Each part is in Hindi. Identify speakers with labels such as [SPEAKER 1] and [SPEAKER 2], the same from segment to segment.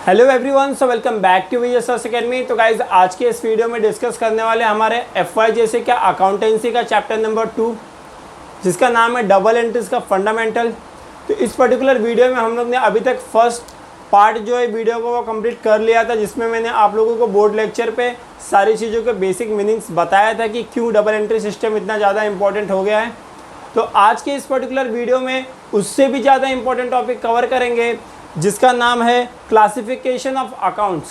[SPEAKER 1] Hello everyone, so welcome back to VSS academy. तो गाइज आज के इस वीडियो में डिस्कस करने वाले हमारे एफवाई जैसे क्या अकाउंटेंसी का चैप्टर नंबर 2 जिसका नाम है डबल एंट्रीज का फंडामेंटल। तो इस पर्टिकुलर वीडियो में हम लोग ने अभी तक फर्स्ट पार्ट जो है वीडियो को वो कंप्लीट कर लिया था, जिसमें मैंने आप लोगों को बोर्ड लेक्चर पे सारी चीज़ों के बेसिक मीनिंग्स बताया था कि क्यों डबल एंट्री सिस्टम इतना ज़्यादा इंपॉर्टेंट हो गया है। तो आज के इस पर्टिकुलर वीडियो में उससे भी ज़्यादा इंपॉर्टेंट टॉपिक कवर करेंगे जिसका नाम है क्लासिफिकेशन ऑफ अकाउंट्स।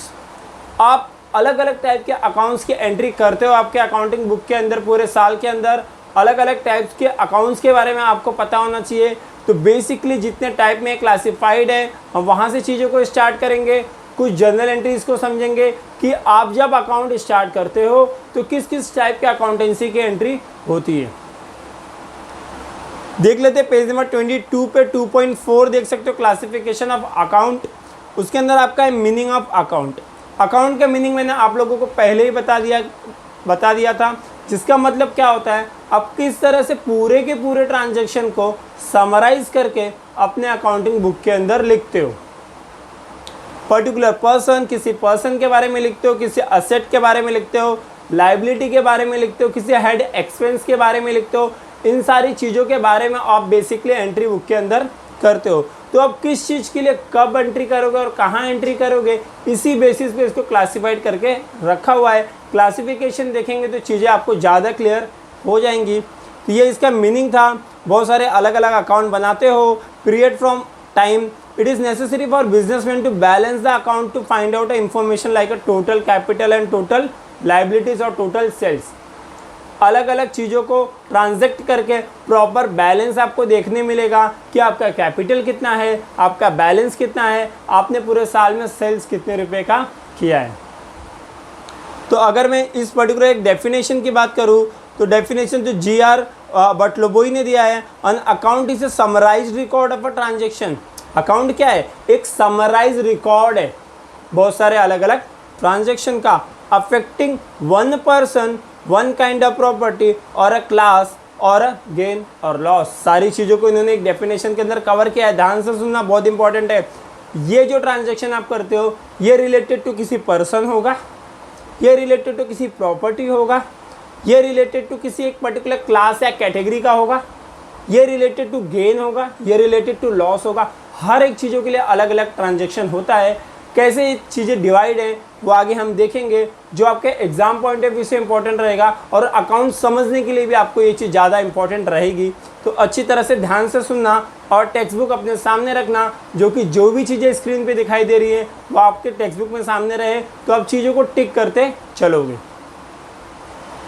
[SPEAKER 1] आप अलग अलग टाइप के अकाउंट्स की एंट्री करते हो आपके अकाउंटिंग बुक के अंदर। पूरे साल के अंदर अलग अलग टाइप्स के अकाउंट्स के बारे में आपको पता होना चाहिए। तो बेसिकली जितने टाइप में क्लासिफाइड है हम वहाँ से चीज़ों को स्टार्ट करेंगे। कुछ जर्नल एंट्रीज को समझेंगे कि आप जब अकाउंट स्टार्ट करते हो तो किस किस टाइप के अकाउंटेंसी की एंट्री होती है। देख लेते हैं पेज नंबर 22 पे 2.4 देख सकते हो, क्लासिफिकेशन ऑफ अकाउंट। उसके अंदर आपका है मीनिंग ऑफ अकाउंट। अकाउंट का मीनिंग मैंने आप लोगों को पहले ही बता दिया था, जिसका मतलब क्या होता है, आप किस तरह से पूरे के पूरे ट्रांजैक्शन को समराइज करके अपने अकाउंटिंग बुक के अंदर लिखते हो। पर्टिकुलर पर्सन, किसी पर्सन के बारे में लिखते हो, किसी असेट के बारे में लिखते हो, लाइबिलिटी के बारे में लिखते हो, किसी हेड एक्सपेंस के बारे में लिखते हो। इन सारी चीज़ों के बारे में आप बेसिकली एंट्री बुक के अंदर करते हो। तो अब किस चीज़ के लिए कब एंट्री करोगे और कहाँ एंट्री करोगे, इसी बेसिस पे इसको क्लासिफाइड करके रखा हुआ है। क्लासिफिकेशन देखेंगे तो चीज़ें आपको ज़्यादा क्लियर हो जाएंगी। तो ये इसका मीनिंग था। बहुत सारे अलग अलग अकाउंट बनाते हो। Period from time it is necessary for businessman to balance the account to find out information like a total capital and total liabilities और टोटल सेल्स। अलग अलग चीज़ों को ट्रांजैक्ट करके प्रॉपर बैलेंस आपको देखने मिलेगा कि आपका कैपिटल कितना है, आपका बैलेंस कितना है, आपने पूरे साल में सेल्स कितने रुपए का किया है। तो अगर मैं इस पर्टिकुलर एक डेफिनेशन की बात करूं तो डेफिनेशन जो जी.आर. बटलोबोई ने दिया है, an account is a summarised record of a transaction. Account क्या है? एक समराइज रिकॉर्ड है बहुत सारे अलग अलग ट्रांजेक्शन का, affecting one person, one kind of property और अ क्लास और अ गेन और लॉस। सारी चीज़ों को इन्होंने एक डेफिनेशन के अंदर कवर किया है। ध्यान से सुनना, बहुत इंपॉर्टेंट है। ये जो ट्रांजैक्शन आप करते हो ये रिलेटेड टू किसी पर्सन होगा, ये रिलेटेड टू किसी प्रॉपर्टी होगा, ये रिलेटेड टू किसी एक पर्टिकुलर क्लास या कैटेगरी का होगा, ये रिलेटेड टू गेन होगा, ये रिलेटेड टू लॉस होगा। हर एक चीज़ों के लिए अलग अलग ट्रांजैक्शन होता है। कैसे ये चीज़ें डिवाइड हैं वो आगे हम देखेंगे, जो आपके एग्जाम पॉइंट ऑफ व्यू से इंपॉर्टेंट रहेगा और अकाउंट समझने के लिए भी आपको ये चीज़ ज़्यादा इंपॉर्टेंट रहेगी। तो अच्छी तरह से ध्यान से सुनना और टेक्स्ट बुक अपने सामने रखना, जो कि जो भी चीज़ें स्क्रीन पे दिखाई दे रही है वो आपके टेक्स्ट बुक में सामने रहे, तो आप चीज़ों को टिक करते चलोगे।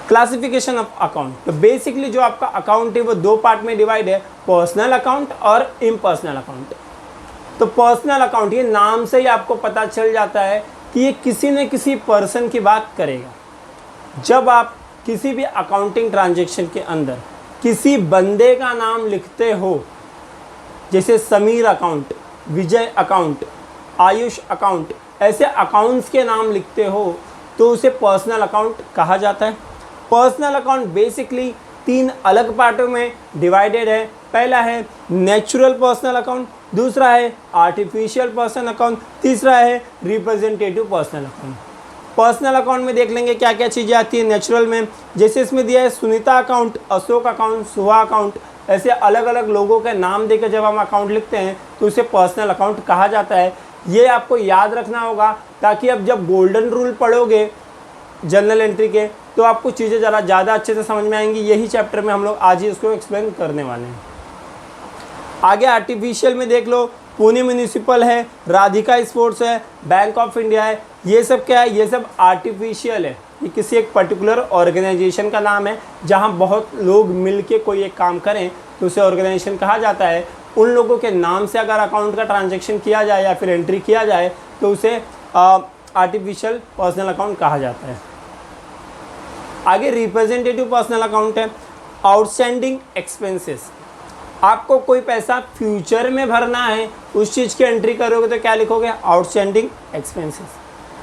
[SPEAKER 1] Classification of account. तो बेसिकली जो आपका अकाउंट है वो दो पार्ट में डिवाइड है, पर्सनल अकाउंट और इम्पर्सनल अकाउंट। तो पर्सनल अकाउंट, ये नाम से ही आपको पता चल जाता है कि ये किसी न किसी पर्सन की बात करेगा। जब आप किसी भी अकाउंटिंग ट्रांजैक्शन के अंदर किसी बंदे का नाम लिखते हो, जैसे समीर अकाउंट, विजय अकाउंट, आयुष अकाउंट, ऐसे अकाउंट्स के नाम लिखते हो तो उसे पर्सनल अकाउंट कहा जाता है। पर्सनल अकाउंट बेसिकली तीन अलग पार्टों में डिवाइडेड है। पहला है नेचुरल पर्सनल अकाउंट, दूसरा है आर्टिफिशियल पर्सनल अकाउंट, तीसरा है representative personal account. Personal account में देख लेंगे क्या क्या चीज़ें आती है नेचुरल में। जैसे इसमें दिया है Sunita account, Ashok account, Suha account, ऐसे अलग अलग लोगों के नाम देकर जब हम अकाउंट लिखते हैं तो उसे पर्सनल अकाउंट कहा जाता है। ये आपको याद रखना होगा ताकि अब जब गोल्डन रूल पढ़ोगे जर्नल एंट्री के तो आपको चीज़ें ज़रा ज़्यादा अच्छे से समझ में आएंगी। यही चैप्टर में हम लोग आज ही इसको एक्सप्लेन करने वाले हैं। आगे आर्टिफिशियल में देख लो, पुणे म्यूनिसिपल है, राधिका स्पोर्ट्स है, बैंक ऑफ इंडिया है। ये सब क्या है? ये सब आर्टिफिशियल है। ये किसी एक पर्टिकुलर ऑर्गेनाइजेशन का नाम है जहाँ बहुत लोग मिल के कोई एक काम करें तो उसे ऑर्गेनाइजेशन कहा जाता है। उन लोगों के नाम से अगर अकाउंट का ट्रांजेक्शन किया जाए या फिर एंट्री किया जाए तो उसे आर्टिफिशियल पर्सनल अकाउंट कहा जाता है। आगे रिप्रेजेंटेटिव पर्सनल अकाउंट है। आउटस्टैंडिंग एक्सपेंसेस, आपको कोई पैसा फ्यूचर में भरना है, उस चीज़ की एंट्री करोगे तो क्या लिखोगे? Outstanding expenses.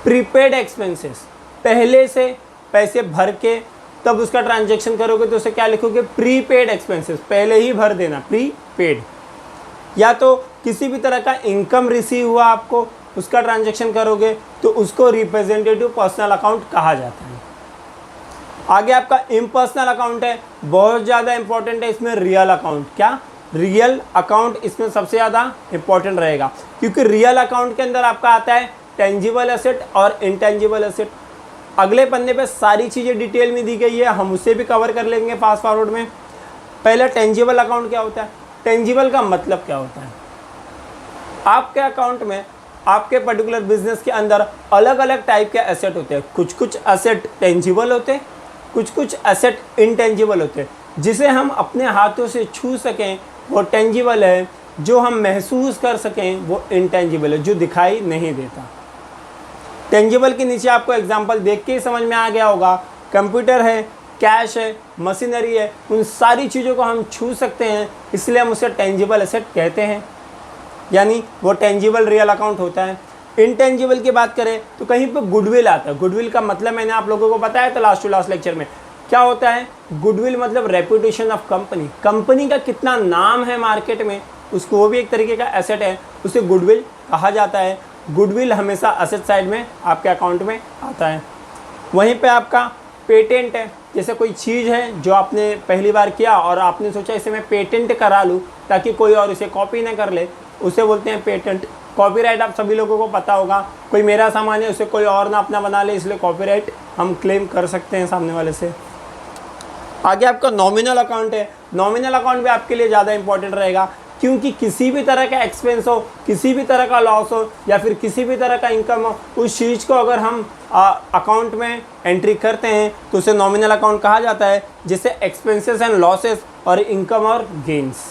[SPEAKER 1] प्रीपेड एक्सपेंसेस, पहले से पैसे भर के तब उसका ट्रांजैक्शन करोगे तो उसे क्या लिखोगे? प्रीपेड एक्सपेंसेस, पहले ही भर देना, प्रीपेड। या तो किसी भी तरह का इनकम रिसीव हुआ आपको, उसका ट्रांजैक्शन करोगे तो उसको रिप्रेजेंटेटिव पर्सनल अकाउंट कहा जाता है। आगे आपका इम्पर्सनल अकाउंट है, बहुत ज़्यादा इंपॉर्टेंट है इसमें रियल अकाउंट। क्या? रियल अकाउंट इसमें सबसे ज़्यादा इंपॉर्टेंट रहेगा, क्योंकि रियल अकाउंट के अंदर आपका आता है टेंजिबल एसेट और इनटेंजिबल एसेट। अगले पन्ने पे सारी चीज़ें डिटेल में दी गई है, हम उसे भी कवर कर लेंगे फास्ट फॉरवर्ड में। पहले टेंजिबल अकाउंट क्या होता है? टेंजिबल का मतलब क्या होता है? आपके अकाउंट में आपके पर्टिकुलर बिजनेस के अंदर अलग अलग टाइप के एसेट होते हैं। कुछ कुछ एसेट टेंजिबल होते हैं, कुछ कुछ एसेट इनटेंजिबल होते हैं। जिसे हम अपने हाथों से छू सकें वो टेंजिबल है, जो हम महसूस कर सकें वो इनटेंजिबल है, जो दिखाई नहीं देता। टेंजिबल के नीचे आपको एग्जांपल देख के ही समझ में आ गया होगा, कंप्यूटर है, कैश है, मशीनरी है, उन सारी चीज़ों को हम छू सकते हैं, इसलिए हम उसे टेंजिबल एसेट कहते हैं, यानी वो टेंजिबल रियल अकाउंट होता है। इनटेंजिबल की बात करें तो कहीं पे गुडविल आता है। गुडविल का मतलब मैंने आप लोगों को बताया था लास्ट टू लास्ट लेक्चर में। क्या होता है गुडविल? मतलब रेपुटेशन ऑफ कंपनी, कंपनी का कितना नाम है मार्केट में, उसको वो भी एक तरीके का एसेट है, उसे गुडविल कहा जाता है। गुडविल हमेशा एसेट साइड में आपके अकाउंट में आता है। वहीं पे आपका पेटेंट है, जैसे कोई चीज़ है जो आपने पहली बार किया और आपने सोचा इसे मैं पेटेंट करा लूँ ताकि कोई और इसे कॉपी ना कर ले, उसे बोलते हैं पेटेंट। कॉपीराइट आप सभी लोगों को पता होगा, कोई मेरा सामान है उसे कोई और ना अपना बना ले, इसलिए कॉपीराइट हम क्लेम कर सकते हैं सामने वाले से। आगे आपका नॉमिनल अकाउंट है। नॉमिनल अकाउंट भी आपके लिए ज़्यादा इंपॉर्टेंट रहेगा, क्योंकि किसी भी तरह का एक्सपेंस हो, किसी भी तरह का लॉस हो या फिर किसी भी तरह का इनकम हो, उस चीज़ को अगर हम अकाउंट में एंट्री करते हैं तो उसे नॉमिनल अकाउंट कहा जाता है, जिससे एक्सपेंसेस एंड लॉसेस और इनकम और गेन्स।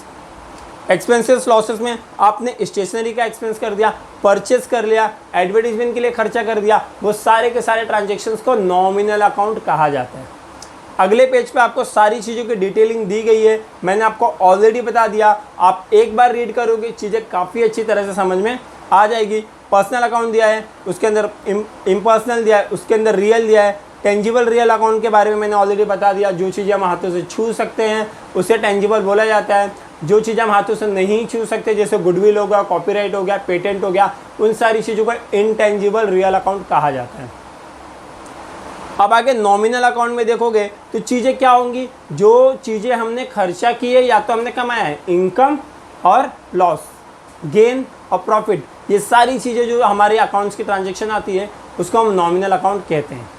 [SPEAKER 1] एक्सपेंसेस लॉसेस में आपने स्टेशनरी का एक्सपेंस कर दिया, परचेस कर लिया, एडवर्टीजमेंट के लिए खर्चा कर दिया, वो सारे के सारे ट्रांजेक्शन्स को नॉमिनल अकाउंट कहा जाता है। अगले पेज पे आपको सारी चीज़ों की डिटेलिंग दी गई है, मैंने आपको ऑलरेडी बता दिया। आप एक बार रीड करोगे चीज़ें काफ़ी अच्छी तरह से समझ में आ जाएगी। पर्सनल अकाउंट दिया है, उसके अंदर इम्पर्सनल दिया है, उसके अंदर रियल दिया है। टेंजिबल रियल अकाउंट के बारे में मैंने ऑलरेडी बता दिया, जो चीज़ें हम हाथों से छू सकते हैं उसे टेंजिबल बोला जाता है। जो चीज़ें हम हाथों से नहीं छू सकते, जैसे गुडविल हो गया, कॉपीराइट हो गया, पेटेंट हो गया, उन सारी चीज़ों को इनटेंजिबल रियल अकाउंट कहा जाता है। अब आगे नॉमिनल अकाउंट में देखोगे तो चीज़ें क्या होंगी? जो चीज़ें हमने खर्चा की है या तो हमने कमाया है, इनकम और लॉस, गेन और प्रॉफिट, ये सारी चीज़ें जो हमारे अकाउंट्स की ट्रांजैक्शन आती है उसको हम नॉमिनल अकाउंट कहते हैं।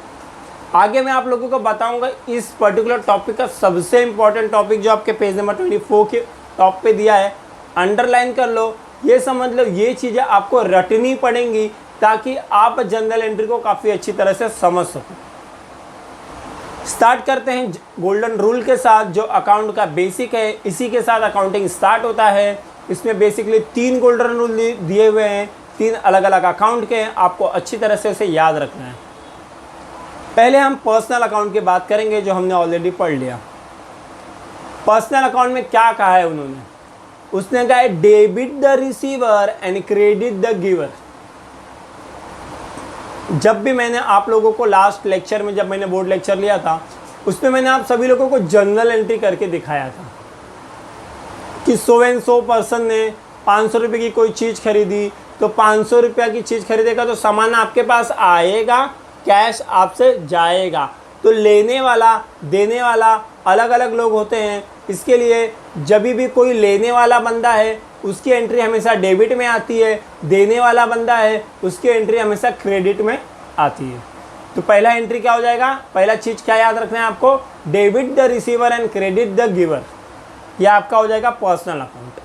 [SPEAKER 1] आगे मैं आप लोगों को बताऊंगा इस पर्टिकुलर टॉपिक का सबसे इंपॉर्टेंट टॉपिक जो आपके पेज नंबर 24 के टॉप पे दिया है, अंडरलाइन कर लो, ये समझ लो, ये चीज़ें आपको रटनी पड़ेंगी ताकि आप जनरल एंट्री को काफ़ी अच्छी तरह से समझ सको। स्टार्ट करते हैं गोल्डन रूल के साथ, जो अकाउंट का बेसिक है, इसी के साथ अकाउंटिंग स्टार्ट होता है। इसमें बेसिकली 3 गोल्डन रूल दिए हुए हैं, 3 अलग अलग अकाउंट के हैं, आपको अच्छी तरह से उसे याद रखना है। पहले हम पर्सनल अकाउंट की बात करेंगे, जो हमने ऑलरेडी पढ़ लिया। पर्सनल अकाउंट में क्या कहा है उन्होंने? उसने कहा है debit the receiver and credit the giver. जब भी मैंने आप लोगों को लास्ट लेक्चर में, जब मैंने बोर्ड लेक्चर लिया था, उसमें मैंने आप सभी लोगों को जर्नल एंट्री करके दिखाया था कि 100 पर्सन ने 500 रुपये की कोई चीज़ खरीदी, तो 500 रुपये की चीज़ खरीदेगा तो सामान आपके पास आएगा, कैश आपसे जाएगा। तो लेने वाला देने वाला अलग अलग लोग होते हैं, इसके लिए जब भी कोई लेने वाला बंदा है उसकी एंट्री हमेशा डेबिट में आती है, देने वाला बंदा है उसकी एंट्री हमेशा क्रेडिट में आती है। तो पहला एंट्री क्या हो जाएगा? पहला चीज़ क्या याद रखना है आपको? Debit the receiver and credit the giver. यह आपका हो जाएगा पर्सनल अकाउंट।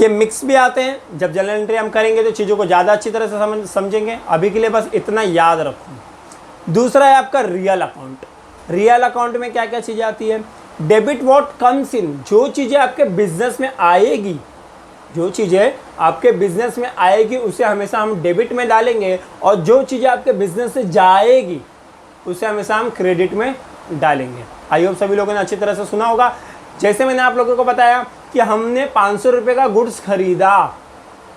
[SPEAKER 1] ये मिक्स भी आते हैं, जब जनरल एंट्री हम करेंगे तो चीज़ों को ज़्यादा अच्छी तरह से समझेंगे। अभी के लिए बस इतना याद रखो। दूसरा है आपका रियल अकाउंट। रियल अकाउंट में क्या क्या चीज़ें आती है? डेबिट व्हाट कम्स इन, जो चीज़ें आपके बिजनेस में आएगी, जो चीज़ें आपके बिजनेस में आएगी उसे हमेशा हम डेबिट में डालेंगे, और जो चीज़ें आपके बिजनेस से जाएगी उसे हमेशा हम क्रेडिट में डालेंगे। आई होप सभी लोगों ने अच्छी तरह से सुना होगा। जैसे मैंने आप लोगों को बताया कि हमने 500 रुपये का गुड्स खरीदा,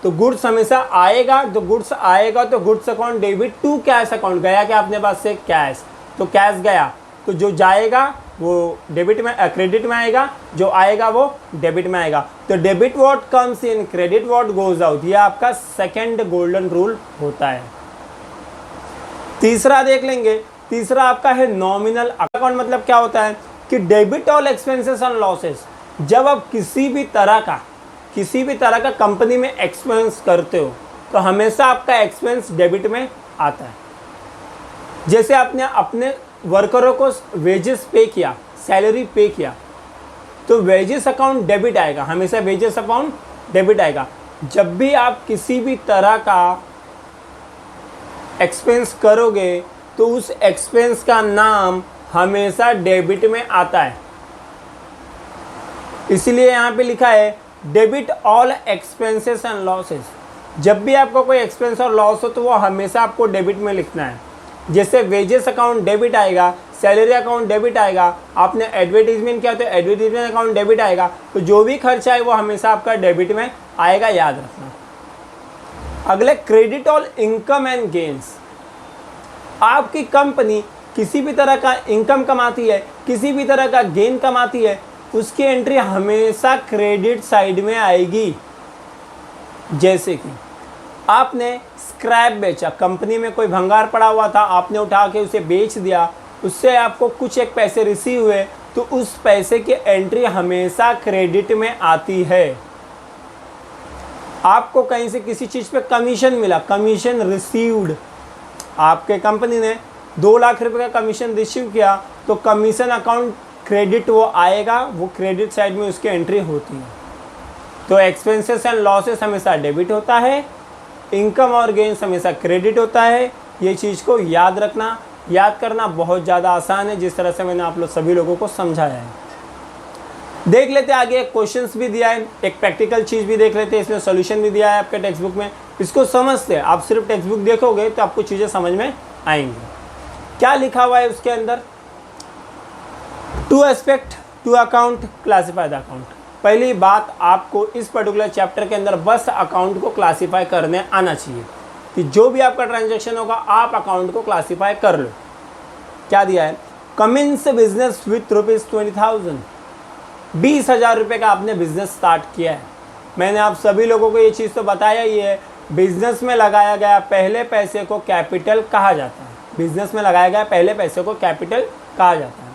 [SPEAKER 1] तो गुड्स हमेशा आएगा, तो गुड्स आएगा तो goods account debit to cash account. गया क्या अपने पास से? कैश, तो कैश गया, तो जो जाएगा वो डेबिट में क्रेडिट में आएगा, जो आएगा वो डेबिट में आएगा। तो debit what comes in, credit what goes out, ये आपका सेकंड गोल्डन रूल होता है। तीसरा देख लेंगे, तीसरा आपका है नॉमिनल अकाउंट। मतलब क्या होता है कि debit all expenses and losses. जब आप किसी भी तरह का कंपनी में एक्सपेंस करते हो तो हमेशा आपका एक्सपेंस डेबिट में आता है। जैसे आपने अपने वर्करों को वेजेस पे किया, सैलरी पे किया, तो वेजेस अकाउंट डेबिट आएगा, हमेशा वेजेस अकाउंट डेबिट आएगा। जब भी आप किसी भी तरह का एक्सपेंस करोगे तो उस एक्सपेंस का नाम हमेशा डेबिट में आता है। इसलिए यहाँ पे लिखा है debit all expenses and losses. जब भी आपको कोई एक्सपेंस और लॉस हो तो वो हमेशा आपको डेबिट में लिखना है। जैसे वेजेस अकाउंट डेबिट आएगा, सैलरी अकाउंट डेबिट आएगा, आपने एडवर्टीजमेंट किया तो एडवर्टीजमेंट अकाउंट डेबिट आएगा। तो जो भी खर्चा है वो हमेशा आपका डेबिट में आएगा, याद रखना। अगले credit all income and gains. आपकी कंपनी किसी भी तरह का इनकम कमाती है, किसी भी तरह का गेन कमाती है, उसकी एंट्री हमेशा क्रेडिट साइड में आएगी। जैसे कि आपने स्क्रैप बेचा, कंपनी में कोई भंगार पड़ा हुआ था, आपने उठा के उसे बेच दिया, उससे आपको कुछ एक पैसे रिसीव हुए, तो उस पैसे की एंट्री हमेशा क्रेडिट में आती है। आपको कहीं से किसी चीज़ पे कमीशन मिला, कमीशन रिसीव्ड, आपके कंपनी ने 2 लाख रुपए का कमीशन रिसीव किया, तो कमीशन अकाउंट क्रेडिट वो आएगा, वो क्रेडिट साइड में उसकी एंट्री होती है। तो एक्सपेंसेस एंड लॉसेस हमेशा डेबिट होता है, इनकम और गेन्स हमेशा क्रेडिट होता है। ये चीज़ को याद रखना, याद करना बहुत ज़्यादा आसान है, जिस तरह से मैंने आप लोग सभी लोगों को समझाया है। देख लेते हैं आगे, क्वेश्चंस भी दिया है, एक प्रैक्टिकल चीज़ भी देख लेते हैं, इसमें सॉल्यूशन भी दिया है आपके टेक्स्ट बुक में। इसको समझते हैं, आप सिर्फ टेक्स्ट बुक देखोगे तो आपको चीज़ें समझ में आएंगी। क्या लिखा हुआ है उसके अंदर, two aspect to account classified account. पहली बात, आपको इस पर्टिकुलर चैप्टर के अंदर बस अकाउंट को क्लासीफाई करने आना चाहिए कि जो भी आपका ट्रांजैक्शन होगा आप अकाउंट को क्लासीफाई कर लो। क्या दिया है, कमिंस बिजनेस विथ ₹20,000, 20,000 रुपये का आपने बिजनेस स्टार्ट किया है। मैंने आप सभी लोगों को ये चीज़ तो बताया ही है, बिजनेस में लगाया गया पहले पैसे को कैपिटल कहा जाता है। बिजनेस में लगाया गया पहले पैसे को कैपिटल कहा जाता है।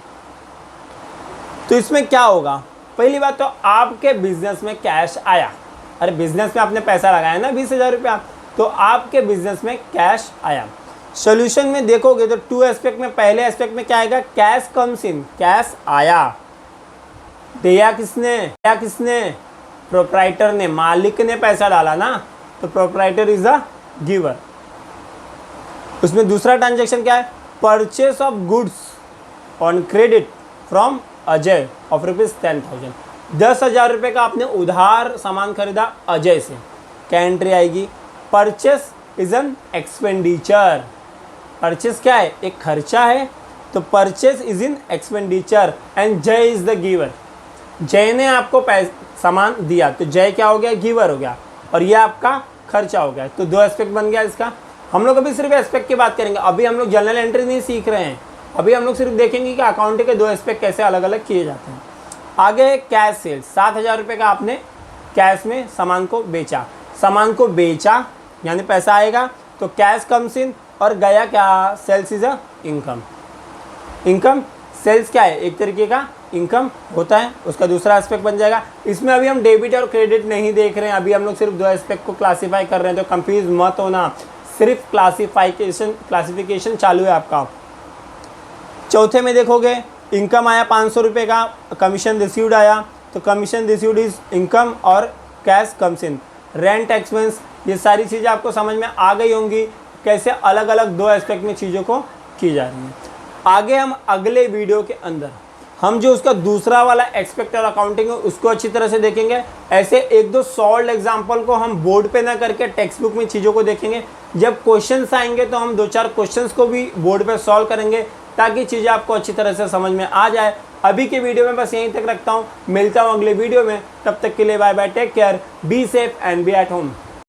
[SPEAKER 1] तो इसमें क्या होगा, पहली बात तो आपके बिजनेस में कैश आया। अरे बिजनेस में आपने पैसा लगाया ना 20,000 रुपया, तो आपके बिजनेस में कैश आया। सॉल्यूशन में देखोगे तो टू एस्पेक्ट में, पहले एस्पेक्ट में क्या आएगा, कैश कम्स इन, कैश आया। दिया किसने, प्रोप्राइटर ने, मालिक ने पैसा डाला ना, तो प्रोप्राइटर इज अ गिवर। उसमें दूसरा ट्रांजैक्शन क्या है, purchase of goods on credit from Ajay of ₹10,000। 10,000 रुपये का आपने उधार सामान खरीदा अजय से, क्या एंट्री आएगी, purchase is an expenditure. Purchase क्या है, एक खर्चा है, तो purchase is in expenditure and जय इज द गिवर। जय ने आपको सामान दिया तो जय क्या हो गया, गिवर हो गया, और ये आपका खर्चा हो गया। तो 2 एस्पेक्ट बन गया इसका। हम लोग अभी सिर्फ एस्पेक्ट की बात करेंगे, अभी हम लोग जनरल एंट्री नहीं सीख रहे हैं, अभी हम लोग सिर्फ देखेंगे कि अकाउंटिंग के 2 एस्पेक्ट कैसे अलग अलग किए जाते हैं। आगे कैश सेल्स, 7,000 रुपये का आपने कैश में सामान को बेचा, सामान को बेचा यानी पैसा आएगा, तो कैश कम्स इन, और गया क्या, sales is a income. Income sales क्या है, एक तरीके का इनकम होता है, उसका दूसरा एस्पेक्ट बन जाएगा। इसमें अभी हम डेबिट और क्रेडिट नहीं देख रहे हैं, अभी हम लोग सिर्फ 2 एस्पेक्ट को क्लासीफाई कर रहे हैं, तो कंफ्यूज मत होना, सिर्फ क्लासिफिकेशन चालू है आपका। चौथे में देखोगे इनकम आया 500 रुपये का, कमीशन रिसीव्ड आया, तो कमीशन रिसीव्ड इज इनकम और cash comes in. Rent expense, ये सारी चीज़ें आपको समझ में आ गई होंगी कैसे अलग अलग 2 एस्पेक्ट में चीज़ों को की जा रही है। आगे हम अगले वीडियो के अंदर हम जो उसका दूसरा वाला एक्सपेक्ट और अकाउंटिंग है उसको अच्छी तरह से देखेंगे। ऐसे 1-2 सॉल्व एग्जाम्पल को हम बोर्ड पे ना करके टेक्स्ट बुक में चीज़ों को देखेंगे। जब क्वेश्चंस आएंगे तो हम 2-4 क्वेश्चंस को भी बोर्ड पे सॉल्व करेंगे ताकि चीज़ें आपको अच्छी तरह से समझ में आ जाए। अभी के वीडियो में बस यहीं तक रखता हूँ, मिलता हूँ अगले वीडियो में, तब तक के लिए bye bye, take care, be safe and be at home.